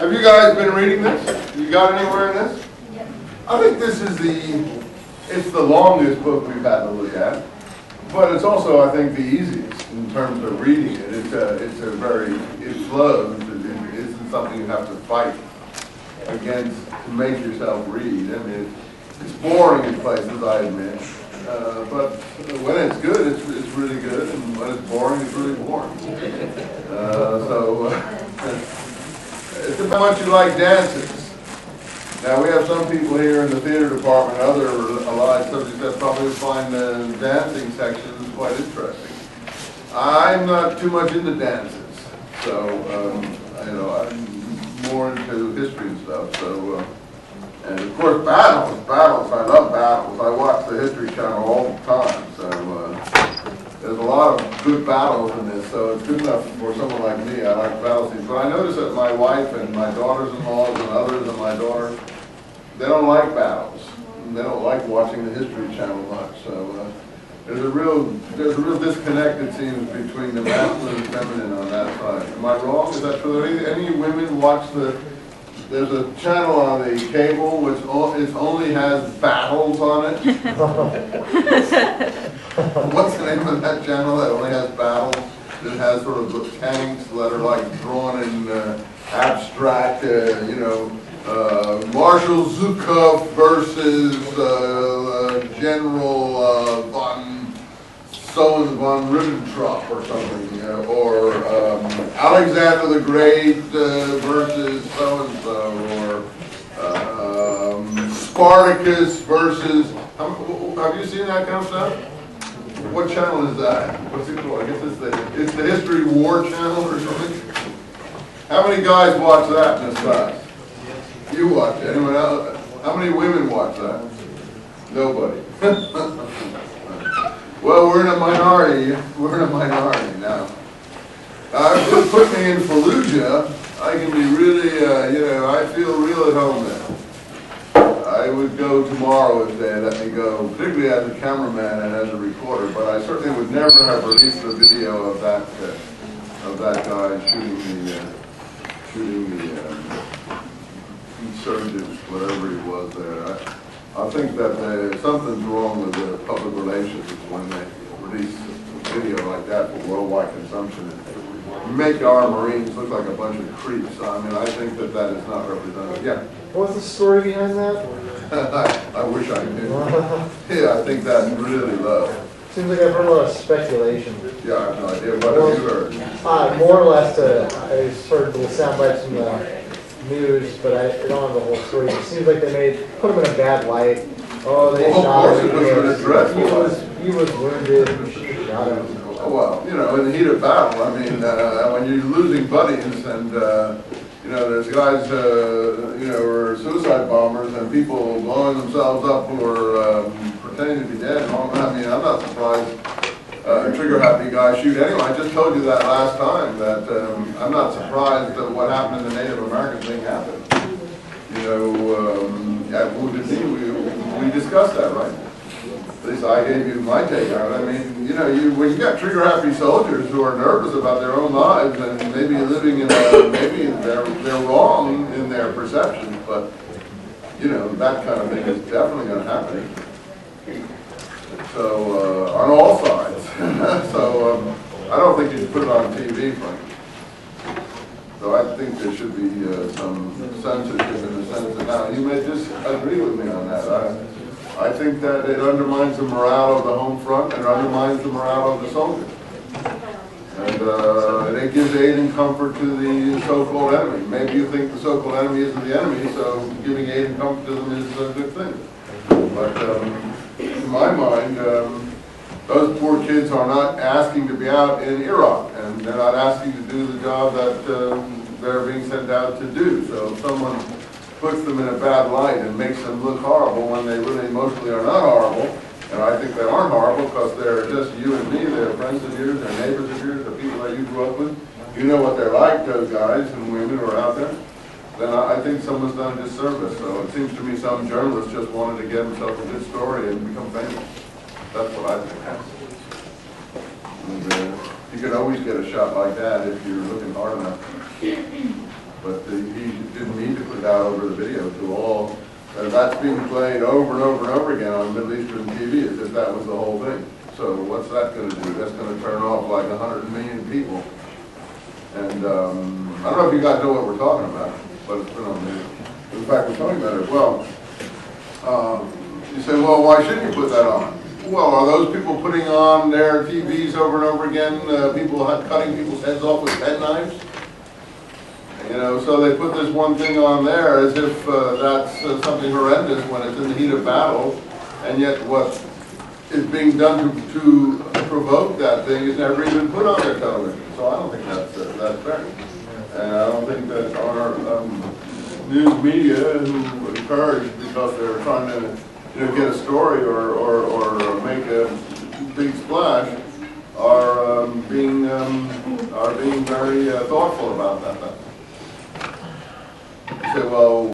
Have you guys been reading this? You got anywhere in this? Yep. I think this is it's the longest book we've had to look at, but it's also, I think, the easiest in terms of reading it. It flows. It isn't something you have to fight against to make yourself read. I mean, it's boring in places, I admit, but when it's good, it's really good, and when it's boring, it's really boring. It's about how much you like dances. Now, we have some people here in the theater department, other allied subjects that probably find the dancing sections quite interesting. I'm not too much into dances, so, I'm more into history and stuff, so, and of course, battles, I love battles. I watch the History Channel all the time, so there's a lot of good battles in this, so it's good enough for someone like me. I like battle scenes, but I notice that my wife and my daughters-in-law and others and my daughter, they don't like battles. They don't like watching the History Channel much, so there's a real disconnect, it seems, between the masculine and feminine on that side. Am I wrong? Is that true? Any women watch there's a channel on the cable which only has battles on it? What's the name of that channel that only has battles? It has sort of the tanks that are like drawn in abstract, Marshal Zhukov versus General von Ribbentrop or something, or Alexander the Great versus so-and-so, or Spartacus versus, have you seen that kind of stuff? What channel is that? What's it called? I guess it's the History War channel or something. How many guys watch that in this class? You watch it. Anyone else? How many women watch that? Nobody. Well, we're in a minority. We're in a minority now. Put me in Fallujah, I can be really, I feel real at home there. I would go tomorrow if they let me go, particularly as a cameraman and as a reporter, but I certainly would never have released the video of that guy shooting the insurgents, whatever he was there. I think that something's wrong with the public relations when they release a video like that for worldwide consumption and make our Marines look like a bunch of creeps. I mean, I think that is not representative. Yeah. What's the story behind that? I wish I knew. Yeah, I think that's really low. Seems like I've heard a lot of speculation. Yeah, I have no idea. What have you heard? More or less, I just heard little sound bites from the news, but I don't have the whole story. It seems like they put him in a bad light. Oh, they shot him. He was wounded. Shot him. Well, in the heat of battle, I mean, when you're losing buddies and, there's guys, who are suicide bombers and people blowing themselves up who are pretending to be dead and all that. I mean, I'm not surprised a trigger-happy guy shoot anyone. I just told you that last time, that I'm not surprised that what happened in the Native American thing happened. At Wounded Knee, we discussed that, right? At least I gave you my take on it. I mean, when you got trigger-happy soldiers who are nervous about their own lives and maybe living in maybe they're wrong in their perceptions, but, that kind of thing is definitely going to happen. So, on all sides. So, I don't think you should put it on TV, frankly. So I think there should be some censorship in the sense that, now, you may disagree with me on that. I think that it undermines the morale of the home front and undermines the morale of the soldiers. And it gives aid and comfort to the so-called enemy. Maybe you think the so-called enemy isn't the enemy, so giving aid and comfort to them is a good thing. But in my mind, those poor kids are not asking to be out in Iraq, and they're not asking to do the job that they're being sent out to do. So if someone puts them in a bad light and makes them look horrible when they really emotionally are not horrible, and I think they aren't horrible because they're just you and me, they're friends of yours, they're neighbors of yours, the people that you grew up with. You know what they're like, those guys and women who are out there. Then I think someone's done a disservice. So it seems to me some journalist just wanted to get himself a good story and become famous. That's what I think. And, you can always get a shot like that if you're looking hard enough. But he didn't need to put it out over the video to all, that's being played over and over and over again on Middle Eastern TV as if that was the whole thing. So what's that going to do? That's going to turn off like 100 million people. And I don't know if you guys know what we're talking about, but it's been on the news. In fact, we're talking about it as well. You say, well, why shouldn't you put that on? Well, are those people putting on their TVs over and over again, people cutting people's heads off with penknives? You know, so they put this one thing on there as if that's something horrendous when it's in the heat of battle, and yet what is being done to provoke that thing is never even put on their television. So I don't think that's fair. And I don't think that our news media, who encourage because they're trying to get a story or make a big splash, are being very thoughtful about that. You say, well,